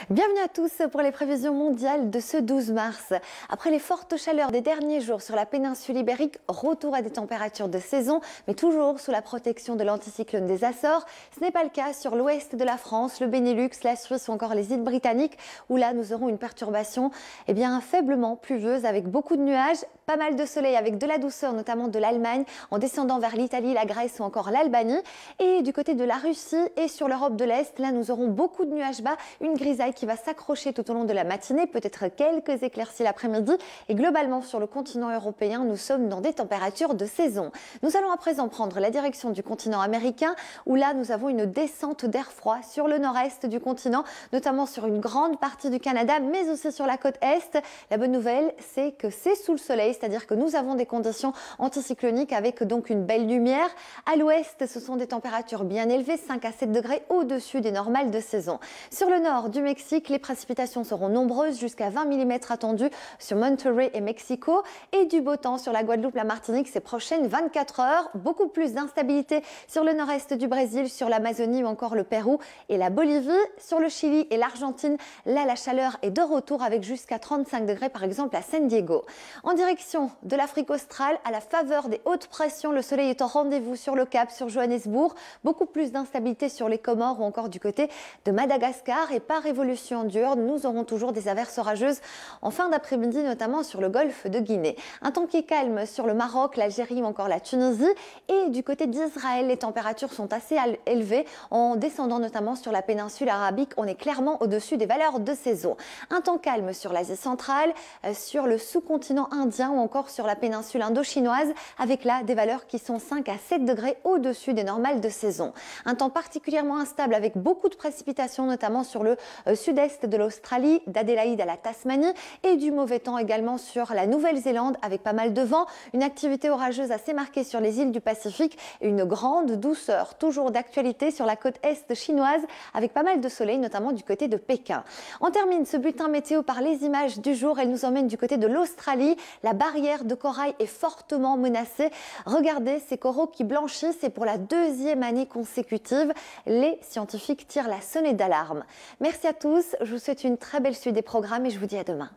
Bienvenue à tous pour les prévisions mondiales de ce 12 mars. Après les fortes chaleurs des derniers jours sur la péninsule ibérique, retour à des températures de saison, mais toujours sous la protection de l'anticyclone des Açores. Ce n'est pas le cas sur l'ouest de la France, le Benelux, la Suisse ou encore les îles britanniques, où là nous aurons une perturbation faiblement pluvieuse avec beaucoup de nuages, pas mal de soleil avec de la douceur, notamment de l'Allemagne, en descendant vers l'Italie, la Grèce ou encore l'Albanie. Et du côté de la Russie et sur l'Europe de l'Est, là nous aurons beaucoup de nuages bas, une grisaille qui va s'accrocher tout au long de la matinée, peut-être quelques éclaircies l'après-midi. Et globalement, sur le continent européen, nous sommes dans des températures de saison. Nous allons à présent prendre la direction du continent américain, où là, nous avons une descente d'air froid sur le nord-est du continent, notamment sur une grande partie du Canada, mais aussi sur la côte est. La bonne nouvelle, c'est que c'est sous le soleil, c'est-à-dire que nous avons des conditions anticycloniques avec donc une belle lumière. À l'ouest, ce sont des températures bien élevées, 5 à 7 degrés au-dessus des normales de saison. Sur le nord du Mexique, les précipitations seront nombreuses, jusqu'à 20 mm attendus sur Monterrey et Mexico, et du beau temps sur la Guadeloupe, la Martinique ces prochaines 24 heures. Beaucoup plus d'instabilité sur le nord-est du Brésil, sur l'Amazonie ou encore le Pérou et la Bolivie. Sur le Chili et l'Argentine, là la chaleur est de retour avec jusqu'à 35 degrés par exemple à San Diego. En direction de l'Afrique australe, à la faveur des hautes pressions, le soleil est au rendez-vous sur le Cap, sur Johannesburg. Beaucoup plus d'instabilité sur les Comores ou encore du côté de Madagascar, et par évolution diurne, nous aurons toujours des averses orageuses en fin d'après-midi, notamment sur le golfe de Guinée. Un temps qui est calme sur le Maroc, l'Algérie ou encore la Tunisie, et du côté d'Israël, les températures sont assez élevées en descendant notamment sur la péninsule arabique. On est clairement au-dessus des valeurs de saison. Un temps calme sur l'Asie centrale, sur le sous-continent indien ou encore sur la péninsule indo-chinoise, avec là des valeurs qui sont 5 à 7 degrés au-dessus des normales de saison. Un temps particulièrement instable avec beaucoup de précipitations, notamment sur le sud-est de l'Australie, d'Adélaïde à la Tasmanie, et du mauvais temps également sur la Nouvelle-Zélande avec pas mal de vent, une activité orageuse assez marquée sur les îles du Pacifique et une grande douceur toujours d'actualité sur la côte est chinoise avec pas mal de soleil, notamment du côté de Pékin. On termine ce bulletin météo par les images du jour. Elle nous emmène du côté de l'Australie. La barrière de corail est fortement menacée. Regardez ces coraux qui blanchissent, et pour la deuxième année consécutive, les scientifiques tirent la sonnette d'alarme. Merci à tous, je vous souhaite une très belle suite des programmes et je vous dis à demain.